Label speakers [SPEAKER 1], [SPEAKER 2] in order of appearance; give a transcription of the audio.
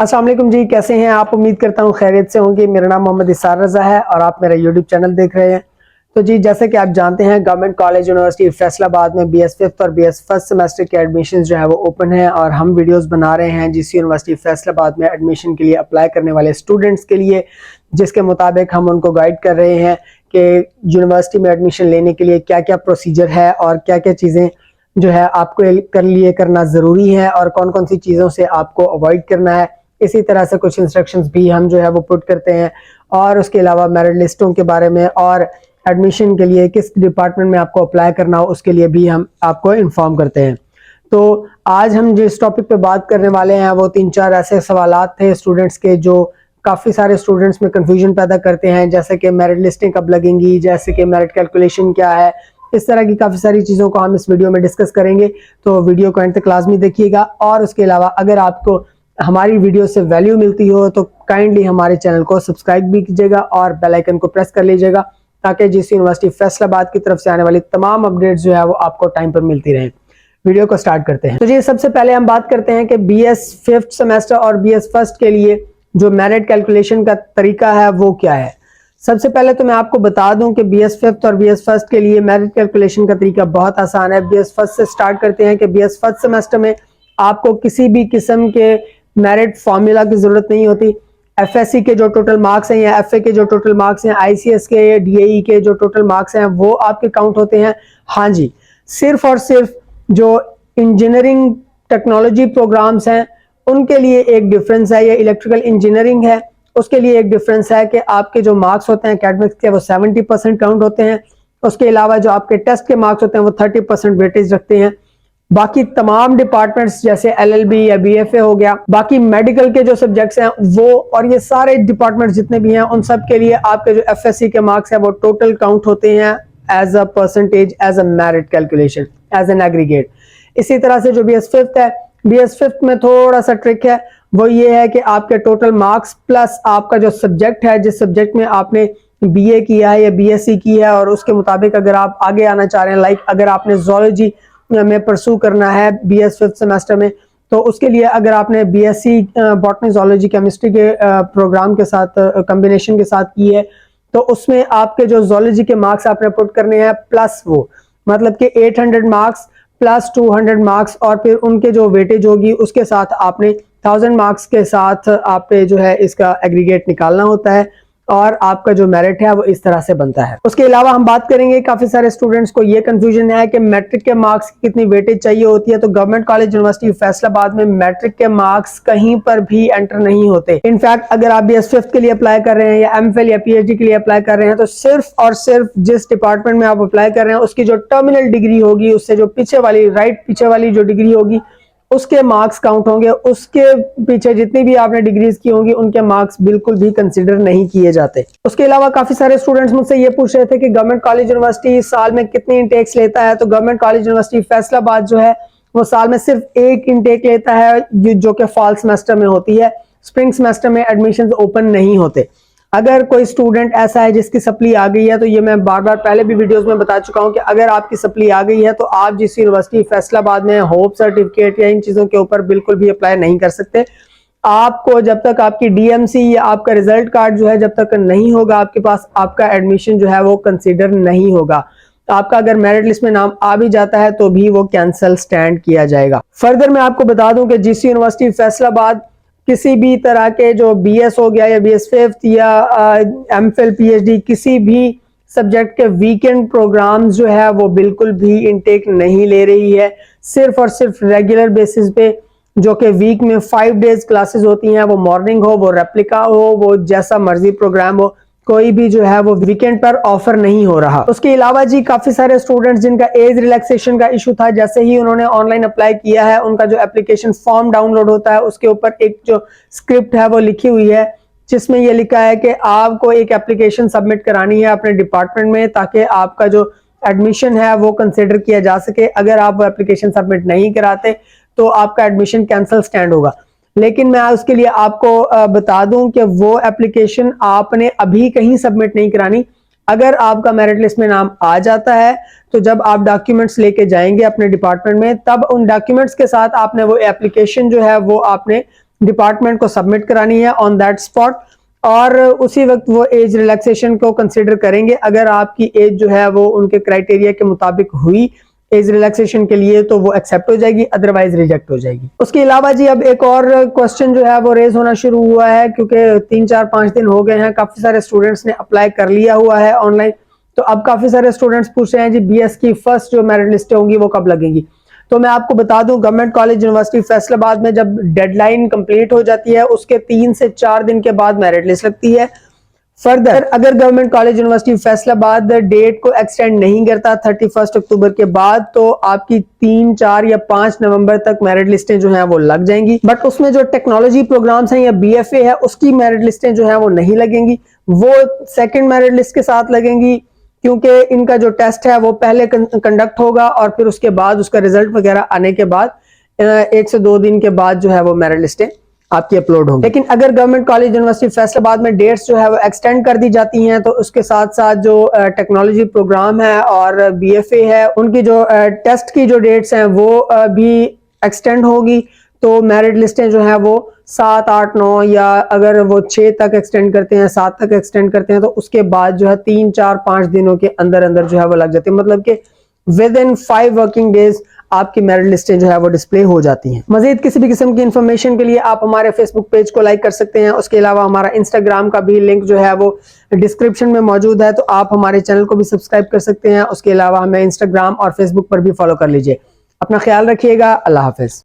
[SPEAKER 1] अस्सलाम वालेकुम जी, कैसे हैं आप? उम्मीद करता हूँ खैरियत से होंगे। मेरा नाम मोहम्मद इसार रज़ा है और आप मेरा यूट्यूब चैनल देख रहे हैं। तो जी, जैसे कि आप जानते हैं, गवर्नमेंट कॉलेज यूनिवर्सिटी फैसलाबाद में BS फिफ्थ और BS फर्स्ट सेमेस्टर के एडमिशन जो है वो ओपन है और हम वीडियोस बना रहे हैं जिस यूनिवर्सिटी फैसलाबाद में एडमिशन के लिए अप्लाई करने वाले स्टूडेंट्स के लिए, जिसके मुताबिक हम उनको गाइड कर रहे हैं कि यूनिवर्सिटी में एडमिशन लेने के लिए क्या क्या प्रोसीजर है और क्या क्या चीज़ें जो है आपको कर लिए करना ज़रूरी है और कौन कौन सी चीज़ों से आपको अवॉइड करना है। इसी तरह से कुछ इंस्ट्रक्शंस भी हम जो है वो पुट करते हैं और उसके अलावा मेरिट लिस्टों के बारे में और एडमिशन के लिए किस डिपार्टमेंट में आपको अप्लाई करना हो उसके लिए भी हम आपको इन्फॉर्म करते हैं। तो आज हम जिस टॉपिक पे बात करने वाले हैं वो 3-4 ऐसे सवालात थे स्टूडेंट्स के जो काफ़ी सारे स्टूडेंट्स में कंफ्यूजन पैदा करते हैं, जैसे कि मेरिट लिस्टें कब लगेंगी, जैसे कि मेरिट कैलकुलेशन क्या है। इस तरह की काफ़ी सारी चीज़ों को हम इस वीडियो में डिस्कस करेंगे, तो वीडियो को एंड तक लाजमी देखिएगा। और उसके अलावा अगर आपको हमारी वीडियो से वैल्यू मिलती हो तो काइंडली हमारे चैनल को सब्सक्राइब भी कीजिएगा और बेल आइकन को प्रेस कर लीजिएगा ताकि जिस यूनिवर्सिटी फैसलाबाद की तरफ से आने वाली तमाम अपडेट्स जो है वो आपको टाइम पर मिलती रहे। वीडियो को स्टार्ट करते हैं। तो जी, सबसे पहले हम बात करते हैं कि BS फिफ्थ सेमेस्टर और BS फर्स्ट के लिए जो मेरिट कैलकुलेशन का तरीका है वो क्या है। सबसे पहले तो मैं आपको बता दूं कि BS फिफ्थ और BS फर्स्ट के लिए मेरिट कैलकुलेशन का तरीका बहुत आसान है। BS फर्स्ट से स्टार्ट करते हैं कि BS फर्स्ट सेमेस्टर में आपको किसी भी किस्म के मेरिट फॉर्मूला की जरूरत नहीं होती। FSC के जो टोटल मार्क्स हैं या FA के जो टोटल मार्क्स हैं, ICS के या DAE के जो टोटल मार्क्स हैं वो आपके काउंट होते हैं। हाँ जी, सिर्फ और सिर्फ जो इंजीनियरिंग टेक्नोलॉजी प्रोग्राम्स हैं उनके लिए एक डिफरेंस है, या इलेक्ट्रिकल इंजीनियरिंग है उसके लिए एक डिफरेंस है कि आपके जो मार्क्स होते हैं एकेडमिक्स के वो 70% काउंट होते हैं। उसके अलावा जो आपके टेस्ट के मार्क्स होते हैं वो 30% वेटेज रखते हैं। बाकी तमाम डिपार्टमेंट्स जैसे LLB या BFA हो गया, बाकी मेडिकल के जो सब्जेक्ट्स हैं वो, और ये सारे डिपार्टमेंट्स जितने भी हैं उन सब के लिए आपके जो FSC के मार्क्स हैं वो टोटल काउंट होते हैं as a percentage, as a merit calculation, as an aggregate. इसी तरह से जो BS फिफ्थ है, BS फिफ्थ में थोड़ा सा ट्रिक है, वो ये है कि आपके टोटल मार्क्स प्लस आपका जो सब्जेक्ट है, जिस सब्जेक्ट में आपने BA किया है या BSc की है और उसके मुताबिक अगर आप आगे आना चाह रहे हैं, लाइक अगर आपने जोलॉजी में परसू करना है BS फिफ्थ सेमेस्टर में, तो उसके लिए अगर आपने BSc बॉटनी जोलॉजी केमिस्ट्री के प्रोग्राम के साथ कॉम्बिनेशन के साथ की है, तो उसमें आपके जो जोलॉजी के मार्क्स आपने पुट करने हैं प्लस वो, मतलब कि 800 मार्क्स प्लस 200 मार्क्स और फिर उनके जो वेटेज होगी उसके साथ आपने 1000 मार्क्स के साथ आपने जो है इसका एग्रीगेट निकालना होता है और आपका जो मेरिट है वो इस तरह से बनता है। उसके अलावा हम बात करेंगे, काफी सारे स्टूडेंट्स को ये कंफ्यूजन है कि मैट्रिक के मार्क्स की कितनी वेटेज चाहिए होती है। तो गवर्नमेंट कॉलेज यूनिवर्सिटी फैसलाबाद में मैट्रिक के मार्क्स कहीं पर भी एंटर नहीं होते। इनफैक्ट अगर आप BS फिफ्थ के लिए अप्लाई कर रहे हैं या MPhil या PhD के लिए अप्लाई कर रहे हैं तो सिर्फ और सिर्फ जिस डिपार्टमेंट में आप अप्लाई कर रहे हैं उसकी जो टर्मिनल डिग्री होगी, उससे जो पीछे वाली, राइट पीछे वाली जो डिग्री होगी उसके मार्क्स काउंट होंगे। उसके पीछे जितनी भी आपने डिग्रीज की होंगी उनके मार्क्स बिल्कुल भी कंसीडर नहीं किए जाते। उसके अलावा काफी सारे स्टूडेंट्स मुझसे ये पूछ रहे थे कि गवर्नमेंट कॉलेज यूनिवर्सिटी साल में कितनी इंटेक्स लेता है। तो गवर्नमेंट कॉलेज यूनिवर्सिटी फैसलाबाद जो है वो साल में सिर्फ एक इंटेक लेता है, जो कि फॉल सेमेस्टर में होती है। स्प्रिंग सेमेस्टर में एडमिशन ओपन नहीं होते। अगर कोई स्टूडेंट ऐसा है जिसकी सप्ली आ गई है, तो ये मैं बार बार पहले भी वीडियोस में बता चुका हूं कि अगर आपकी सप्ली आ गई है तो आप जिस यूनिवर्सिटी फैसलाबाद में होप सर्टिफिकेट या इन चीज़ों के ऊपर बिल्कुल भी अप्लाई नहीं कर सकते। आपको जब तक आपकी DMC या आपका रिजल्ट कार्ड जो है जब तक नहीं होगा आपके पास, आपका एडमिशन जो है वो कंसिडर नहीं होगा। तो आपका अगर मेरिट लिस्ट में नाम आ भी जाता है तो भी वो कैंसिल स्टैंड किया जाएगा। फर्दर मैं आपको बता दूं कि GC यूनिवर्सिटी फैसलाबाद किसी भी तरह के जो BS हो गया या BS फिफ्थ या MPhil PhD किसी भी सब्जेक्ट के वीकेंड प्रोग्राम्स जो है वो बिल्कुल भी इनटेक नहीं ले रही है। सिर्फ और सिर्फ रेगुलर बेसिस पे, जो कि वीक में 5 डेज क्लासेस होती हैं, वो मॉर्निंग हो, वो रेप्लिका हो, वो जैसा मर्जी प्रोग्राम हो, कोई भी जो है वो वीकेंड पर ऑफर नहीं हो रहा। उसके अलावा जी काफी सारे स्टूडेंट्स जिनका एज रिलैक्सेशन का इशू था, जैसे ही उन्होंने ऑनलाइन अप्लाई किया है उनका जो एप्लीकेशन फॉर्म डाउनलोड होता है उसके ऊपर एक जो स्क्रिप्ट है वो लिखी हुई है जिसमें ये लिखा है कि आपको एक एप्लीकेशन सबमिट करानी है अपने डिपार्टमेंट में ताकि आपका जो एडमिशन है वो कंसिडर किया जा सके। अगर आप वो एप्लीकेशन सबमिट नहीं कराते तो आपका एडमिशन कैंसिल स्टैंड होगा। लेकिन मैं उसके लिए आपको बता दूं कि वो एप्लीकेशन आपने अभी कहीं सबमिट नहीं करानी। अगर आपका मेरिट लिस्ट में नाम आ जाता है तो जब आप डॉक्यूमेंट्स लेके जाएंगे अपने डिपार्टमेंट में, तब उन डॉक्यूमेंट्स के साथ आपने वो एप्लीकेशन जो है वो आपने डिपार्टमेंट को सबमिट करानी है ऑन दैट स्पॉट, और उसी वक्त वो एज रिलैक्सेशन को कंसिडर करेंगे। अगर आपकी एज जो है वो उनके क्राइटेरिया के मुताबिक हुई एज रिलैक्सेशन के लिए तो वो एक्सेप्ट हो जाएगी, अदरवाइज रिजेक्ट हो जाएगी। उसके अलावा जी अब एक और क्वेश्चन जो है वो रेज होना शुरू हुआ है, क्योंकि 3-4-5 दिन हो गए हैं, काफी सारे स्टूडेंट्स ने अप्लाई कर लिया हुआ है ऑनलाइन। तो अब काफी सारे स्टूडेंट्स पूछ रहे हैं जी बीएस की फर्स्ट जो मेरिट लिस्ट होंगी वो कब लगेंगी। तो मैं आपको बता दूं, गवर्नमेंट कॉलेज यूनिवर्सिटी फैसलाबाद में जब डेडलाइन कंप्लीट हो जाती है उसके 3 से 4 दिन के बाद मेरिट लिस्ट लगती है। फर्दर अगर government college university Faisalabad date को एक्सटेंड नहीं करता 31 अक्टूबर के बाद, तो आपकी 3, 4 या 5 नवंबर तक मेरिट लिस्टें जो हैं वो लग जाएंगी। बट उसमें जो टेक्नोलॉजी प्रोग्राम्स हैं या बीएफए है उसकी मेरिट लिस्टें जो हैं वो नहीं लगेंगी, वो सेकंड मेरिट लिस्ट के साथ लगेंगी, क्योंकि इनका जो टेस्ट है वो पहले कंडक्ट होगा और फिर उसके बाद उसका रिजल्ट वगैरह आने के बाद 1 से 2 दिन के बाद जो है वो मेरिट लिस्टें आपकी अपलोड होंगी। लेकिन अगर गवर्नमेंट कॉलेज यूनिवर्सिटी फैसलाबाद में डेट्स जो है वो एक्सटेंड कर दी जाती हैं तो उसके साथ साथ जो टेक्नोलॉजी प्रोग्राम है और बीएफए है उनकी जो टेस्ट की जो डेट्स हैं वो भी एक्सटेंड होगी। तो मेरिट लिस्टें जो है वो 7, 8, 9 या अगर वो 6 तक एक्सटेंड करते हैं, 7 तक एक्सटेंड करते हैं, तो उसके बाद जो है 3, 4, 5 दिनों के अंदर अंदर जो है वो लग जाती है। मतलब कि विद इन 5 वर्किंग डेज आपकी मेरिट लिस्टें जो है वो डिस्प्ले हो जाती हैं। मजीद किसी भी किस्म की इंफॉर्मेशन के लिए आप हमारे फेसबुक पेज को लाइक कर सकते हैं। उसके अलावा हमारा इंस्टाग्राम का भी लिंक जो है वो डिस्क्रिप्शन में मौजूद है, तो आप हमारे चैनल को भी सब्सक्राइब कर सकते हैं। उसके अलावा हमें इंस्टाग्राम और फेसबुक पर भी फॉलो कर लीजिए। अपना ख्याल रखिएगा। अल्लाह हाफिज।